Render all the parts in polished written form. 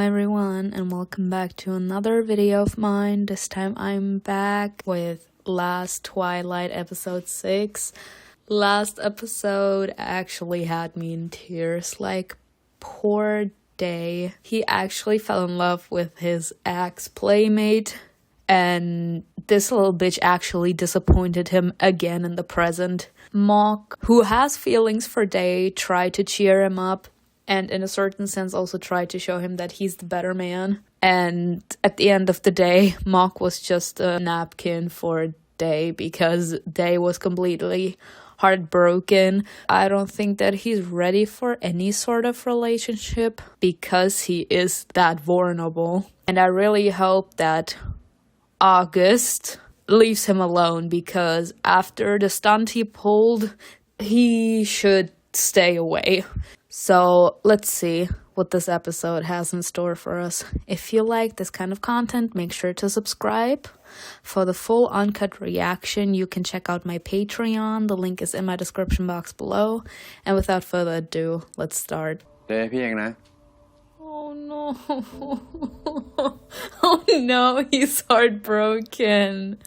everyone, and welcome back to another video of mine. This time I'm back with last Twilight episode 6. Last episode actually had me in tears, like poor Day. He actually fell in love with his ex-playmate, and this little bitch actually disappointed him again in the present. Mock, who has feelings for Day, tried to cheer him up, and in a certain sense also tried to show him that he's the better man. And at the end of the day, Mock was just a napkin for Day because Day was completely heartbroken. I don't think that he's ready for any sort of relationship because he is that vulnerable. And I really hope that August leaves him alone, because after the stunt he pulled, he should stay away. So let's see what this episode has in store for us. If you like this kind of content, make sure to subscribe. For the full uncut reaction, you can check out my Patreon. The link is in my description box below. And without further ado, let's start. Oh no. Oh no, he's heartbroken.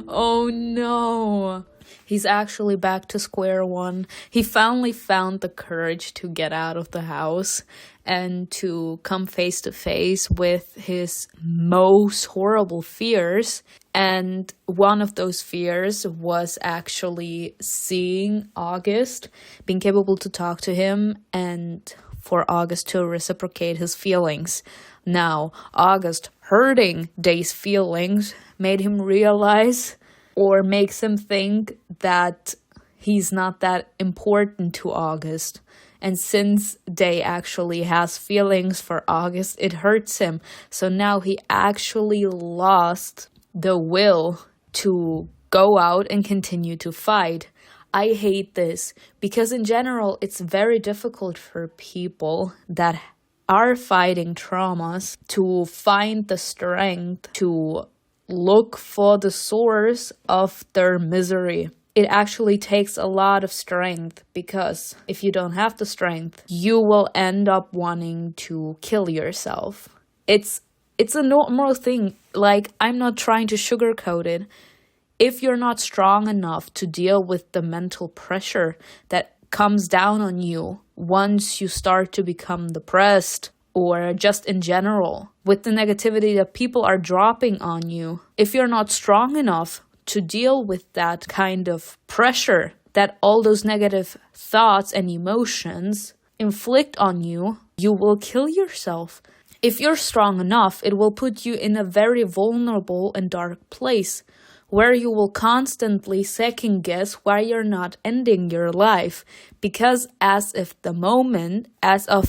Oh no. He's actually back to square one. He finally found the courage to get out of the house and to come face to face with his most horrible fears. And one of those fears was actually seeing August, being capable to talk to him, and for August to reciprocate his feelings. Now, August hurting Day's feelings made him realize, or makes him think, that he's not that important to August. And since Day actually has feelings for August, it hurts him. So now he actually lost the will to go out and continue to fight. I hate this because in general, it's very difficult for people that are fighting traumas to find the strength to look for the source of their misery. It actually takes a lot of strength, because if you don't have the strength, you will end up wanting to kill yourself. It's a normal thing. Like, I'm not trying to sugarcoat it. If you're not strong enough to deal with the mental pressure that comes down on you once you start to become depressed, or just in general, with the negativity that people are dropping on you, if you're not strong enough to deal with that kind of pressure that all those negative thoughts and emotions inflict on you, you will kill yourself. If you're strong enough, it will put you in a very vulnerable and dark place where you will constantly second guess why you're not ending your life, because as of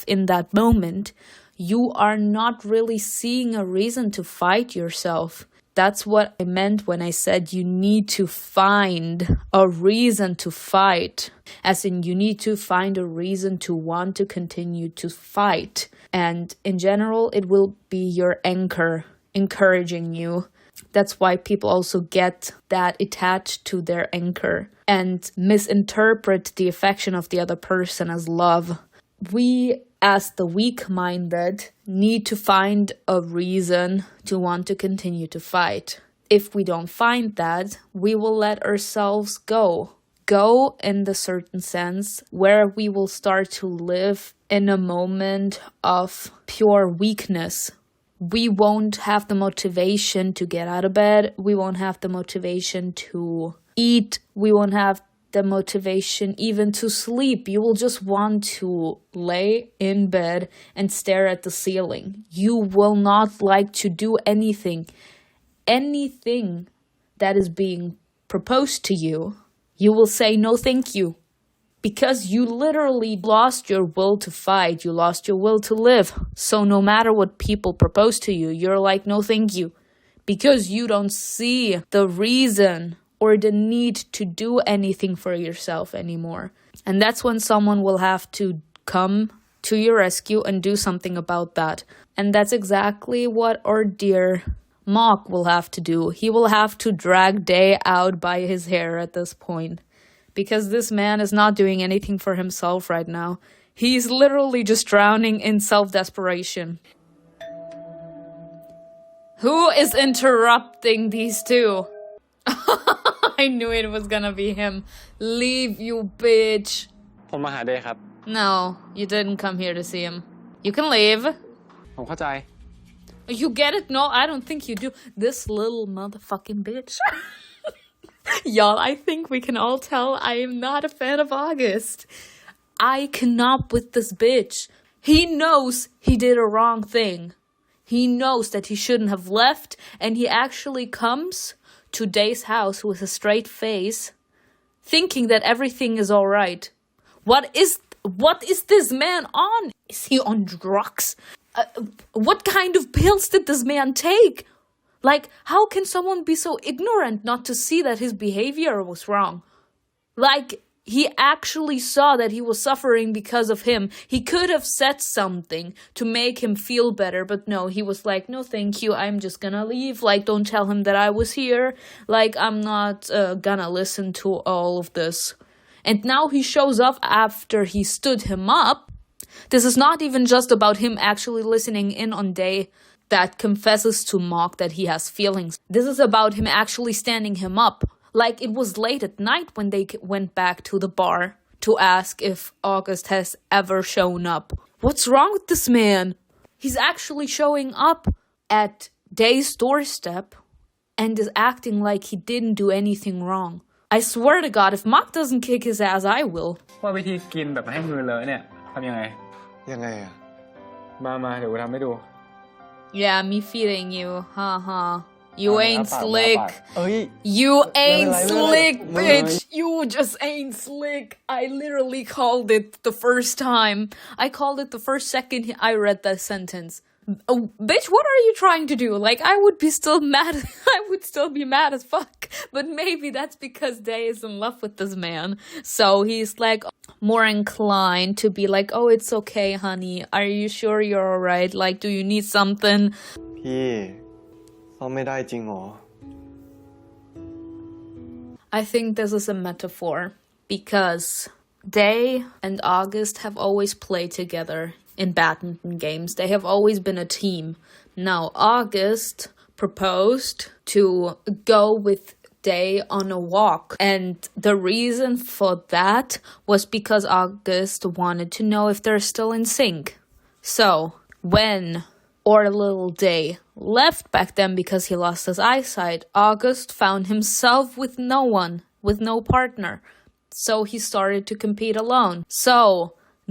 in that moment, you are not really seeing a reason to fight yourself. That's what I meant when I said you need to find a reason to fight. As in, you need to find a reason to want to continue to fight. And in general, it will be your anchor encouraging you. That's why people also get that attached to their anchor and misinterpret the affection of the other person as love. We, as the weak-minded, need to find a reason to want to continue to fight. If we don't find that, we will let ourselves go. Go in the certain sense where we will start to live in a moment of pure weakness. We won't have the motivation to get out of bed. We won't have the motivation to eat. We won't have the motivation even to sleep. You will just want to lay in bed and stare at the ceiling. You will not like to do anything that is being proposed to you. You will say no thank you, because you literally lost your will to fight. You lost your will to live. So no matter what people propose to you, you're like, no thank you, because you don't see the reason or the need to do anything for yourself anymore. And that's when someone will have to come to your rescue and do something about that. And that's exactly what our dear Mock will have to do. He will have to drag Day out by his hair at this point, because this man is not doing anything for himself right now. He's literally just drowning in self-desperation. Who is interrupting these two? I knew it was gonna be him. Leave, you bitch. ผมมาหาเดย์ครับ No, you didn't come here to see him. You can leave. ผมเข้าใจ You get it? No, I don't think you do. This little motherfucking bitch. Y'all, I think we can all tell I am not a fan of August. I cannot with this bitch. He knows he did a wrong thing. He knows that he shouldn't have left, and he actually comes to Day's house with a straight face, thinking that everything is all right. What is this man on? Is he on drugs? What kind of pills did this man take? Like, how can someone be so ignorant not to see that his behavior was wrong? Like, he actually saw that he was suffering because of him. He could have said something to make him feel better, but no, he was like, no, thank you, I'm just gonna leave. Like, don't tell him that I was here. Like, I'm not gonna listen to all of this. And now he shows up after he stood him up. This is not even just about him actually listening in on Day that confesses to Mock that he has feelings. This is about him actually standing him up. Like, it was late at night when they went back to the bar to ask if August has ever shown up. What's wrong with this man? He's actually showing up at Day's doorstep and is acting like he didn't do anything wrong. I swear to God, if Mock doesn't kick his ass, I will. ว่าวิธีกินแบบให้มือเลอะเนี่ยทำยังไง ยังไงอะ มาเดี๋ยวกูทำให้ดู Yeah, me feeding you. Haha. You ain't ปาก slick. เอ้ย You ain't Really? slick, Really? bitch. You just ain't slick. I literally called it the first time. I called it the first second I read that sentence. Oh, bitch, what are you trying to do? Like, I would be still mad. I would still be mad as fuck. But maybe that's because Day is in love with this man. So he's like more inclined to be like, oh, it's okay, honey. Are you sure you're alright? Like, do you need something? พี่ซ่อมไม่ได้จริงหรอ I think this is a metaphor because Day and August have always played together in badminton games. They have always been a team. Now, August proposed to go with Day on a walk. And the reason for that was because August wanted to know if they're still in sync. So, when or little Day left back then because he lost his eyesight, August found himself with no one, with no partner. So he started to compete alone. So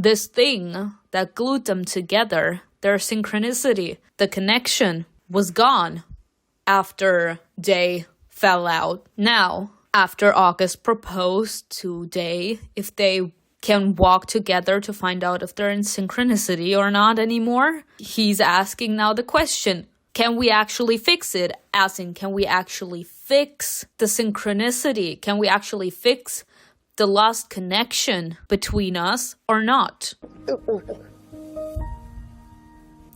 this thing that glued them together, their synchronicity, the connection, was gone after Day fell out. Now, after August proposed to Day if they can walk together to find out if they're in synchronicity or not anymore, he's asking now the question, can we actually fix it? As in, can we actually fix the synchronicity? Can we actually fix the lost connection between us or not?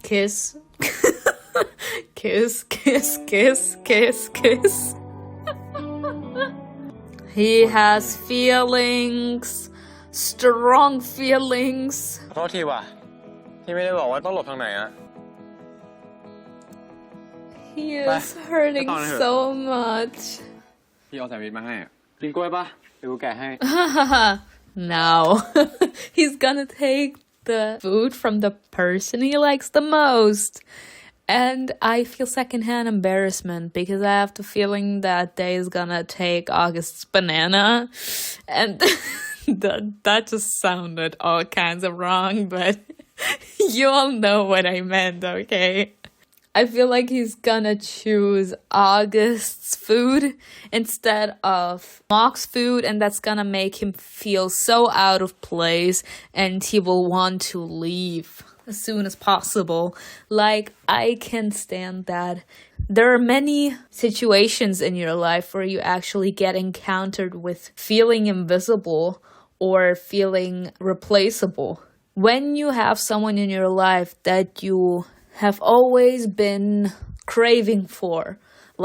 Kiss. Kiss, kiss, kiss, kiss, kiss. He has feelings. Strong feelings. ขอโทษทีว่ะที่ไม่ได้บอกว่าต้องหลบทางไหนอะ He is hurting so much. พี่เอาแซนด์วิชมาให้อะกินกล้วยปะเดี๋ยวกูแกะให้ No. He's gonna take the food from the person he likes the most. And I feel secondhand embarrassment because I have the feeling that Day is gonna take August's banana. And that just sounded all kinds of wrong, but you all know what I meant, okay? I feel like he's gonna choose August's food instead of Mock's food, and that's gonna make him feel so out of place, and he will want to leave as soon as possible. Like, I can't stand that. There are many situations in your life where you actually get encountered with feeling invisible or feeling replaceable. When you have someone in your life that you have always been craving for,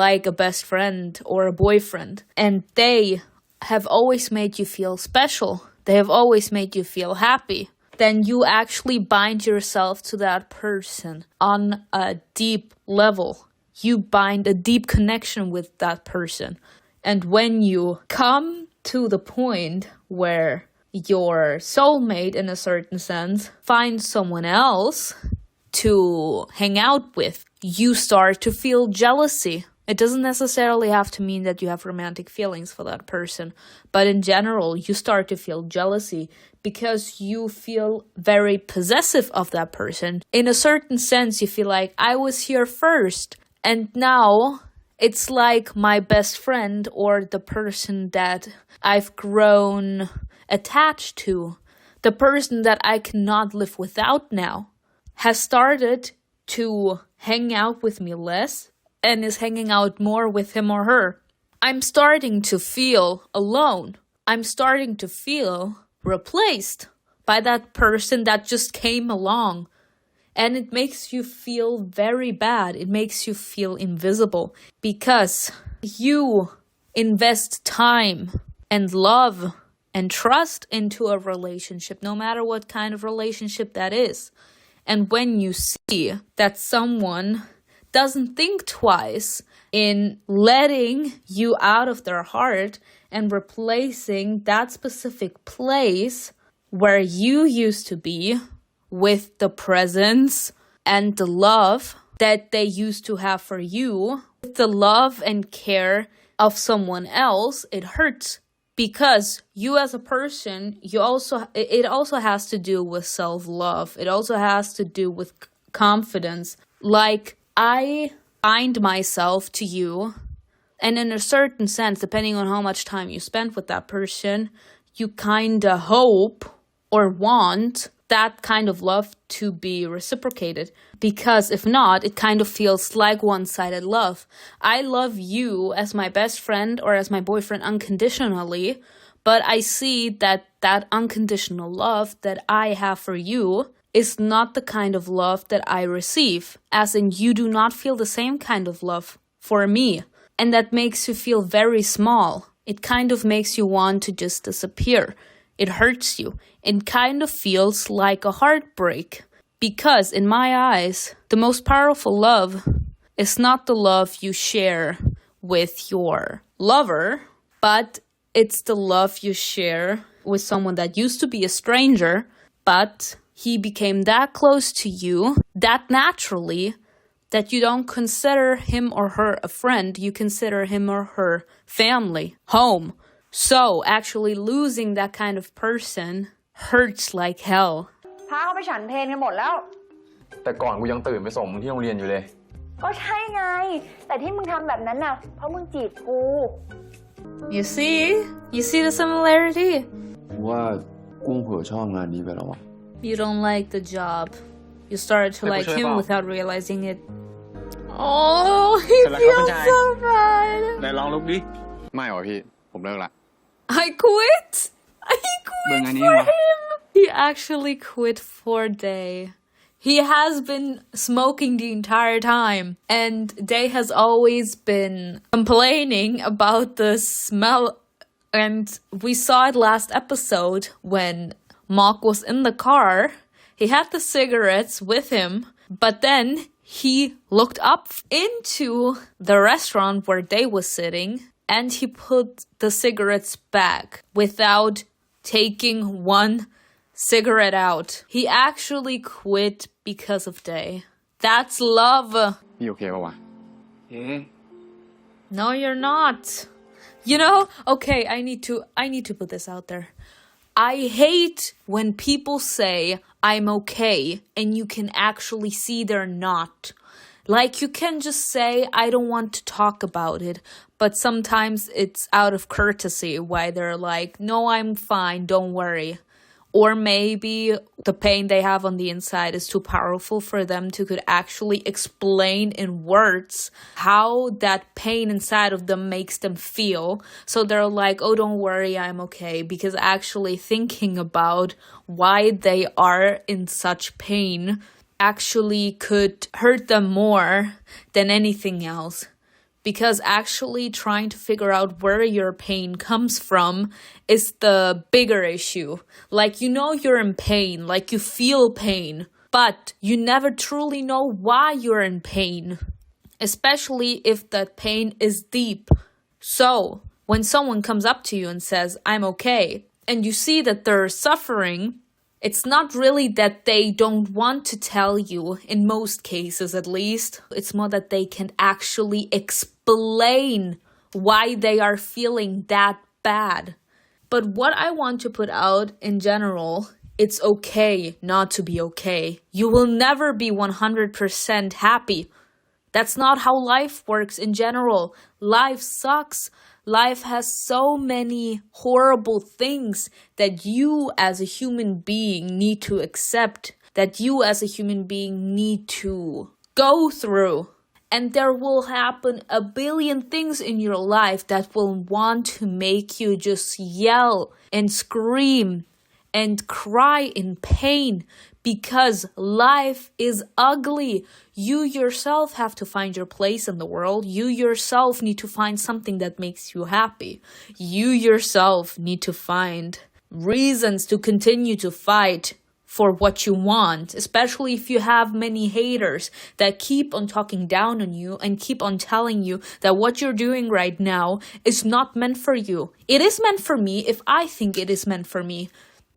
like a best friend or a boyfriend, and they have always made you feel special, they have always made you feel happy, then you actually bind yourself to that person on a deep level. you bind a deep connection with that person. And when you come to the point where your soulmate, in a certain sense, finds someone else to hang out with, you start to feel jealousy. It doesn't necessarily have to mean that you have romantic feelings for that person, but in general, you start to feel jealousy because you feel very possessive of that person. In a certain sense, you feel like, I was here first, and now it's like my best friend or the person that I've grown attached to, the person that I cannot live without now, has started to hang out with me less and is hanging out more with him or her. I'm starting to feel alone. I'm starting to feel replaced by that person that just came along. And it makes you feel very bad. It makes you feel invisible because you invest time and love and trust into a relationship, no matter what kind of relationship that is. And when you see that someone doesn't think twice in letting you out of their heart and replacing that specific place where you used to be with the presence and the love that they used to have for you, with the love and care of someone else, it hurts. Because you as a person, it also has to do with self-love. It also has to do with confidence. Like, I bind myself to you, and in a certain sense, depending on how much time you spend with that person, you kinda hope or want that kind of love to be reciprocated. Because if not, it kind of feels like one-sided love. I love you as my best friend or as my boyfriend unconditionally, but I see that that unconditional love that I have for you is not the kind of love that I receive, as in you do not feel the same kind of love for me. And that makes you feel very small. It kind of makes you want to just disappear. It hurts you. It kind of feels like a heartbreak. Because in my eyes, the most powerful love is not the love you share with your lover, but it's the love you share with someone that used to be a stranger, but he became that close to you, that naturally, that you don't consider him or her a friend, you consider him or her family, home. So, actually losing that kind of person hurts like hell. พาเขาไปฉันเพลกันหมดแล้ว แต่ก่อนกูยังตื่นไปส่งมึงที่โรงเรียนอยู่เลย ก็ใช่ไง แต่ที่มึงทำแบบนั้นน่ะ เพราะมึงจีบกู You see? You see the similarity? กูว่ากุ้งเผลอชอบงานนี้ไปแล้วอ่ะ You don't like the job. You started to like him without realizing it. Oh, he feels so bad. ไหนลองลุกดิ ไม่หรอพี่ ผมเลิกละ I quit. He quit for him. He actually quit for Day. He has been smoking the entire time, and Day has always been complaining about the smell. And we saw it last episode when Mock was in the car. He had the cigarettes with him, but then he looked up into the restaurant where Day was sitting, and he put the cigarettes back without taking one cigarette out. He actually quit because of Day. That's love. พี่โอเคป่าวะ No, you're not. You know, okay, I need to put this out there. I hate when people say I'm okay and you can actually see they're not. Like, you can just say, I don't want to talk about it, but sometimes it's out of courtesy why they're like, no, I'm fine, don't worry. Or maybe the pain they have on the inside is too powerful for them to could actually explain in words how that pain inside of them makes them feel. So they're like, oh, don't worry, I'm okay. Because actually thinking about why they are in such pain actually could hurt them more than anything else. Because actually trying to figure out where your pain comes from is the bigger issue. Like, you know you're in pain, like you feel pain, but you never truly know why you're in pain. especially if that pain is deep. So, when someone comes up to you and says, I'm okay, and you see that they're suffering, it's not really that they don't want to tell you, in most cases at least. It's more that they can actually explain why they are feeling that bad. But what I want to put out in general, it's okay not to be okay. You will never be 100% happy. That's not how life works in general. Life sucks. Life has so many horrible things that you as a human being need to accept, that you as a human being need to go through. And there will happen a billion things in your life that will want to make you just yell and scream and cry in pain because life is ugly. You yourself have to find your place in the world. You yourself need to find something that makes you happy. You yourself need to find reasons to continue to fight for what you want, especially if you have many haters that keep on talking down on you and keep on telling you that what you're doing right now is not meant for you. It is meant for me if I think it is meant for me.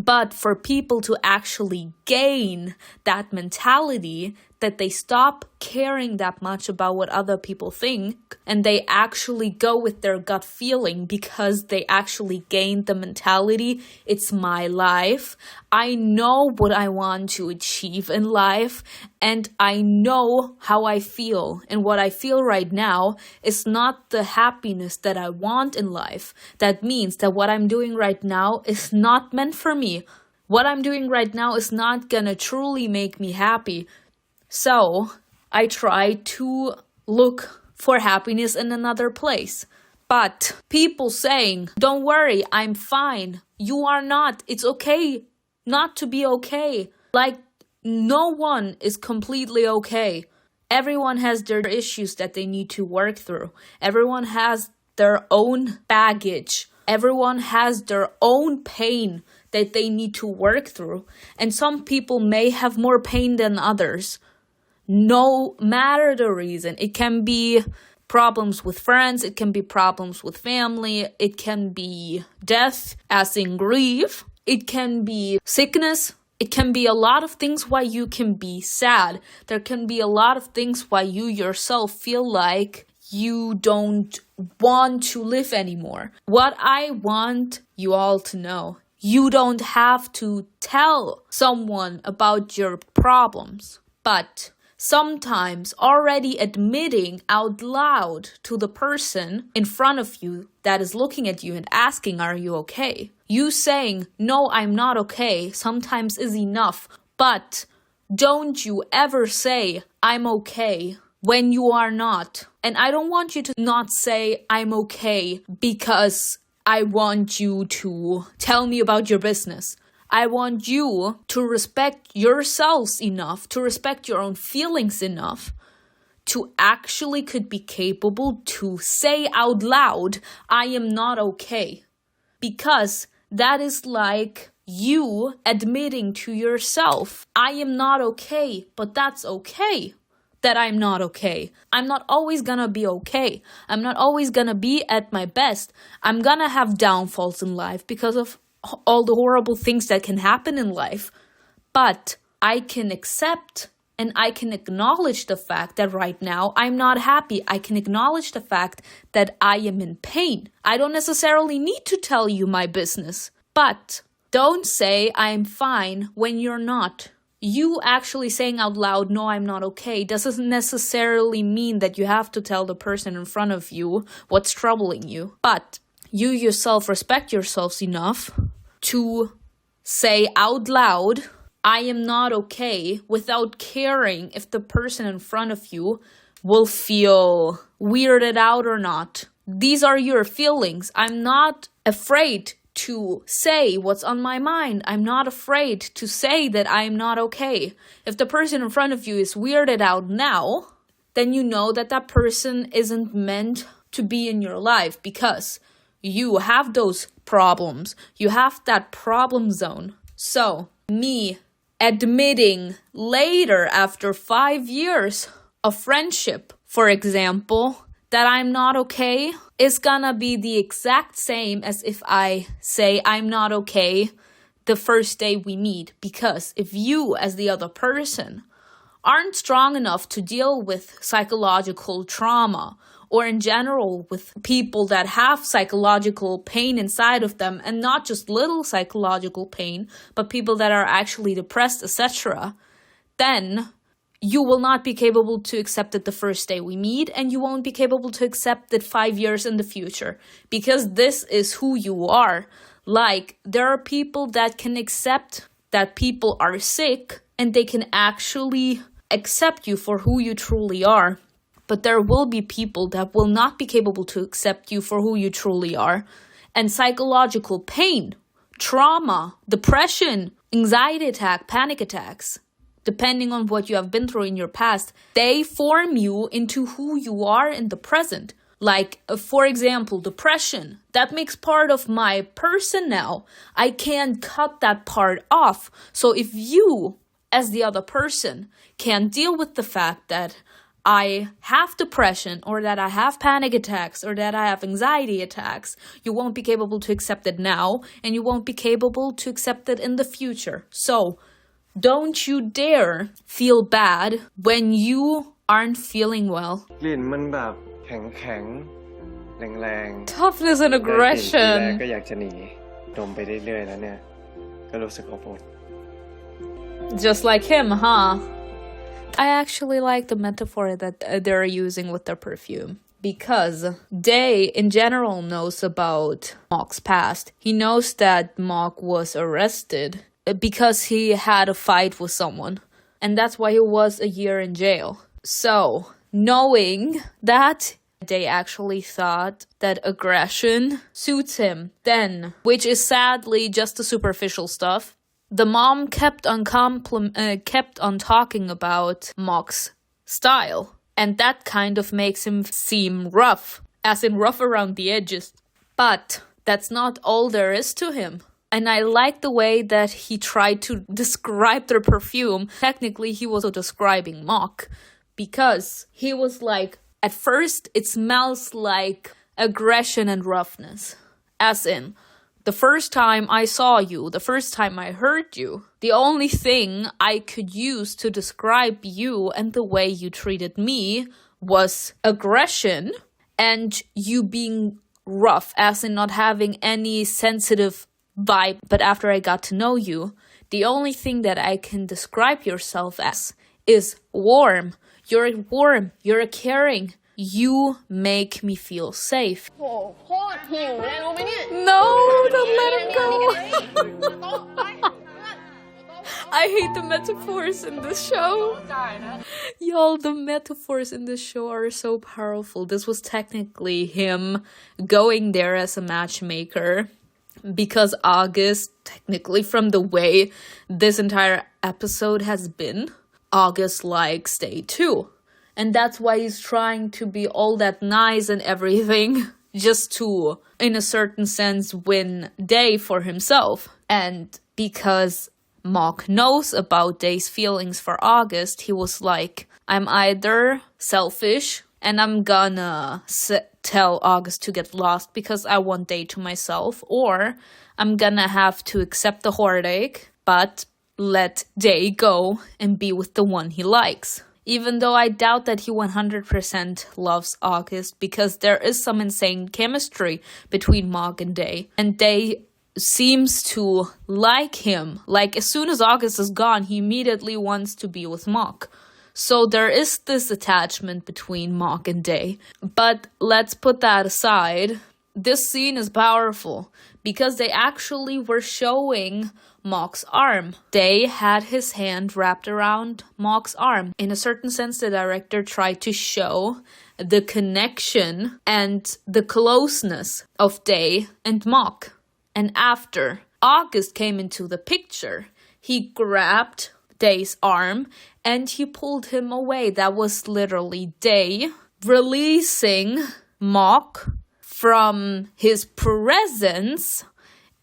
But for people to actually gain that mentality, that they stop caring that much about what other people think, and they actually go with their gut feeling because they actually gained the mentality, it's my life. I know what I want to achieve in life, and I know how I feel. And what I feel right now is not the happiness that I want in life. That means that what I'm doing right now is not meant for me. What I'm doing right now is not gonna truly make me happy. So, I try to look for happiness in another place. But people saying, don't worry, I'm fine. You are not. It's okay not to be okay. Like, no one is completely okay. Everyone has their issues that they need to work through. Everyone has their own baggage. Everyone has their own pain that they need to work through. And some people may have more pain than others. No matter the reason. It can be problems with friends, it can be problems with family, it can be death, as in grief, it can be sickness, it can be a lot of things why you can be sad. There can be a lot of things why you yourself feel like you don't want to live anymore. What I want you all to know, you don't have to tell someone about your problems, but sometimes already admitting out loud to the person in front of you that is looking at you and asking, are you okay? You saying, no, I'm not okay, sometimes is enough. But don't you ever say, I'm okay, when you are not. And I don't want you to not say, I'm okay, because I want you to tell me about your business. I want you to respect yourselves enough, to respect your own feelings enough, to actually could be capable to say out loud, I am not okay. Because that is like you admitting to yourself, I am not okay, but that's okay that I'm not okay. I'm not always gonna be okay. I'm not always gonna be at my best. I'm gonna have downfalls in life because of all the horrible things that can happen in life. But I can accept and I can acknowledge the fact that right now I'm not happy. I can acknowledge the fact that I am in pain. I don't necessarily need to tell you my business. But don't say I'm fine when you're not. You actually saying out loud, no, I'm not okay, doesn't necessarily mean that you have to tell the person in front of you what's troubling you. But you yourself respect yourselves enough to say out loud, I am not okay, without caring if the person in front of you will feel weirded out or not. These are your feelings. I'm not afraid to say what's on my mind. I'm not afraid to say that I'm not okay. If the person in front of you is weirded out now, then you know that that person isn't meant to be in your life because you have those problems. You have that problem zone. So, me admitting later after 5 years of friendship, for example, that I'm not okay is gonna be the exact same as if I say I'm not okay the first day we meet. Because if you, as the other person, aren't strong enough to deal with psychological trauma, or in general with people that have psychological pain inside of them, and not just little psychological pain, but people that are actually depressed, etc., then you will not be capable to accept it the first day we meet, and you won't be capable to accept it 5 years in the future, because this is who you are. Like, there are people that can accept that people are sick, and they can actually accept you for who you truly are. But there will be people that will not be capable to accept you for who you truly are. And psychological pain, trauma, depression, anxiety attack, panic attacks, depending on what you have been through in your past, they form you into who you are in the present. Like, for example, depression. That makes part of my person now. I can't cut that part off. So if you, as the other person, can deal with the fact that I have depression, or that I have panic attacks, or that I have anxiety attacks, you won't be capable to accept it now, and you won't be capable to accept it in the future. So, don't you dare feel bad when you aren't feeling well. กลิ่นมันแบบแข็งแรง Toughness and ๆได้กลิ่นทีแรก aggression. ก็อยากจะหนีดมไปเรื่อยๆแล้วเนี่ยก็รู้สึกอบอุ่น Just like him, huh? I actually like the metaphor that they're using with their perfume. Because Day, in general, knows about Mock's past. He knows that Mock was arrested because he had a fight with someone. And that's why he was a year in jail. So, knowing that, Day actually thought that aggression suits him then, which is sadly just the superficial stuff. The mom kept on talking about Mock's style, and that kind of makes him seem rough, as in rough around the edges. But that's not all there is to him. And I like the way that he tried to describe their perfume. Technically, he was describing Mock, because he was like, at first, it smells like aggression and roughness. As in, the first time I saw you, the first time I heard you, the only thing I could use to describe you and the way you treated me was aggression and you being rough, as in not having any sensitive vibe. But after I got to know you, the only thing that I can describe yourself as is warm. You're warm, you're caring. You make me feel safe. โหโคตรหิวเลยรู้ไหมเนี่ย No, don't let him go. I hate the metaphors in this show. Y'all, the metaphors in this show are so powerful. This was technically him going there as a matchmaker. Because August, technically from the way this entire episode has been, August likes Day too. And that's why he's trying to be all that nice and everything, just to, in a certain sense, win Day for himself. And because Mock knows about Day's feelings for August, he was like, I'm either selfish and I'm gonna tell August to get lost because I want Day to myself, or I'm gonna have to accept the heartache, but let Day go and be with the one he likes. Even though I doubt that he 100% loves August, because there is some insane chemistry between Mock and Day. And Day seems to like him. Like, as soon as August is gone, he immediately wants to be with Mock. So there is this attachment between Mock and Day. But let's put that aside. This scene is powerful because they actually were showing Mock's arm. Day had his hand wrapped around Mock's arm. In a certain sense, the director tried to show the connection and the closeness of Day and Mock. And after August came into the picture, he grabbed Day's arm and he pulled him away. That was literally Day releasing Mock from his presence,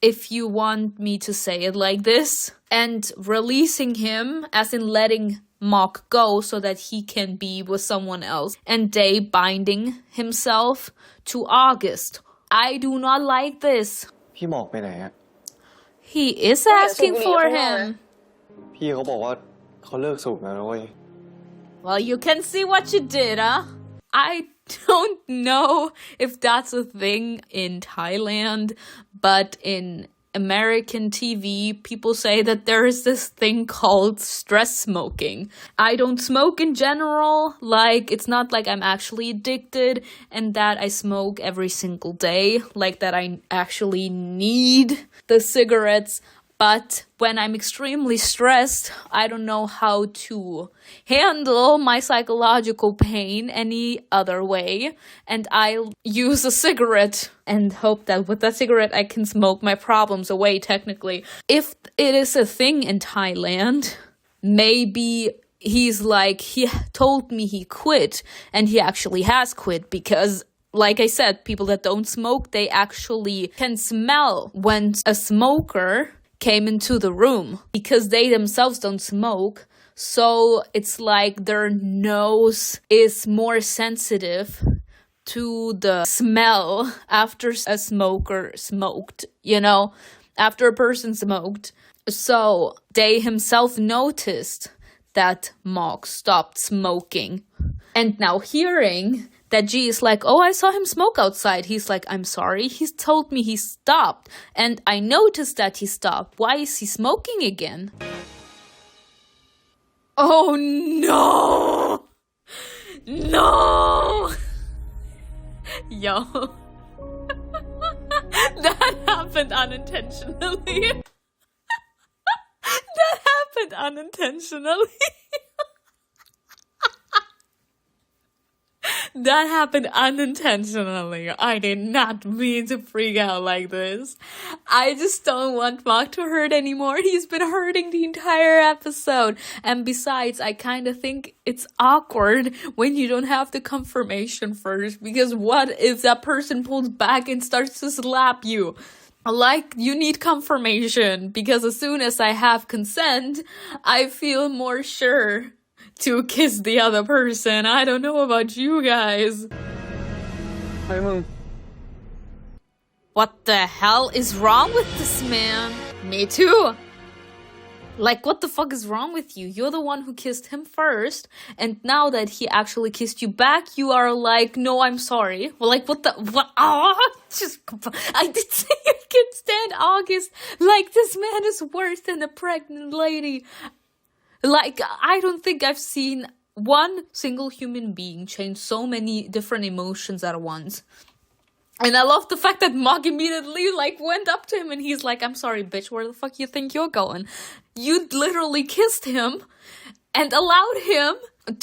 if you want me to say it like this, and releasing him, as in letting Mock go so that he can be with someone else, and Day binding himself to August. I do not like this. พี่หมอกไปไหนอะ He is asking for him. พี่เขาบอกว่าเขาเลิกสูบแล้วนะเว้ย Well, you can see what you did, huh? I don't know if that's a thing in Thailand, but in American TV, people say that there is this thing called stress smoking. I don't smoke in general, like it's not like I'm actually addicted and that I smoke every single day, like that I actually need the cigarettes. But when I'm extremely stressed, I don't know how to handle my psychological pain any other way. And I'll use a cigarette and hope that with that cigarette I can smoke my problems away, technically. If it is a thing in Thailand, maybe he's like, he told me he quit, and he actually has quit because like I said, people that don't smoke, they actually can smell when a smoker came into the room because they themselves don't smoke. So it's like their nose is more sensitive to the smell after a smoker smoked, you know, after a person smoked. So Day himself noticed that Mock stopped smoking. And now hearing that G is like, oh, I saw him smoke outside. He's like, I'm sorry. He's told me he stopped. And I noticed that he stopped. Why is he smoking again? Oh, no. No. Yo. That happened unintentionally. That happened unintentionally. That happened unintentionally. I did not mean to freak out like this. I just don't want Mock to hurt anymore. He's been hurting the entire episode. And besides, I kind of think it's awkward when you don't have the confirmation first. Because what if that person pulls back and starts to slap you? Like, you need confirmation. Because as soon as I have consent, I feel more sure to kiss the other person. I don't know about you guys. เฮ้ยมึง What the hell is wrong with this man? Me too. Like, what the fuck is wrong with you? You're the one who kissed him first, and now that he actually kissed you back, you are like, no, I'm sorry. Well, like, what the, what, oh, just, I did say I can't stand August. Like, this man is worse than a pregnant lady. Like, I don't think I've seen one single human being change so many different emotions at once. And I love the fact that Mock immediately, like, went up to him and he's like, I'm sorry, bitch, where the fuck you think you're going? You literally kissed him and allowed him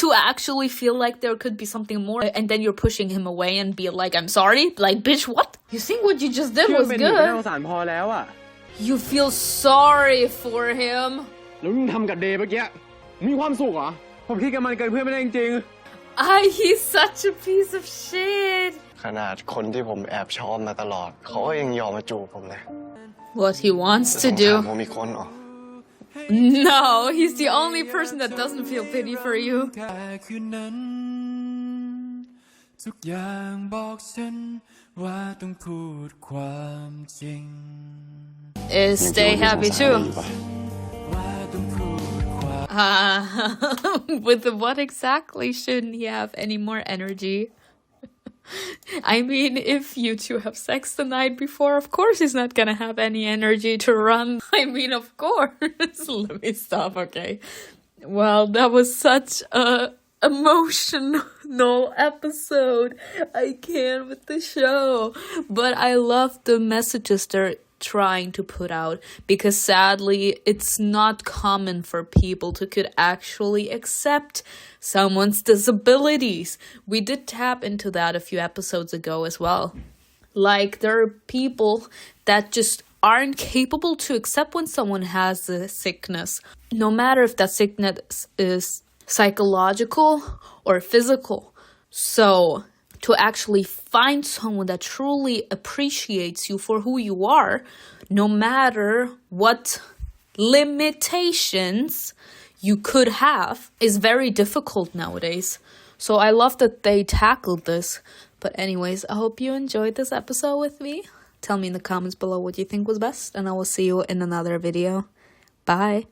to actually feel like there could be something more. And then you're pushing him away and be like, I'm sorry? Like, bitch, what? You think what you just did was เป็นหนูเป็นน่าส good? งสารพอแล้วอะ You feel sorry for him? แล้วมึงทำกับเดย์เมื่อกี้มีความสุขเหรอ ผมคิดกับมันเกินเพื่อนไม่ได้จริง He's such a piece of shit. ขนาดคนที่ผมแอบชอบมาตลอดเขาก็ยังยอมมาจูบผมเลย What he wants ส to งสาร do. ผมอีกคนเหรอ No, he's the only person that doesn't feel pity for you. แค่คืนนั้นทุกอย่างบอกฉันว่าต้องพูดความจริง Is Stay happy too? ว่าต้องพูดความ With what exactly shouldn't he have any more energy? I mean, if you two have sex the night before, of course he's not gonna have any energy to run. I mean, of course. Let me stop, okay? Well, that was such a emotional episode. I can't with the show. But I love the messages they're trying to put out, because sadly it's not common for people to could actually accept someone's disabilities. We did tap into that a few episodes ago as well. Like, there are people that just aren't capable to accept when someone has a sickness, no matter if that sickness is psychological or physical. So to actually find someone that truly appreciates you for who you are, no matter what limitations you could have is very difficult nowadays. So I love that they tackled this. But anyways, I hope you enjoyed this episode with me. Tell me in the comments below what you think was best, and I will see you in another video. Bye.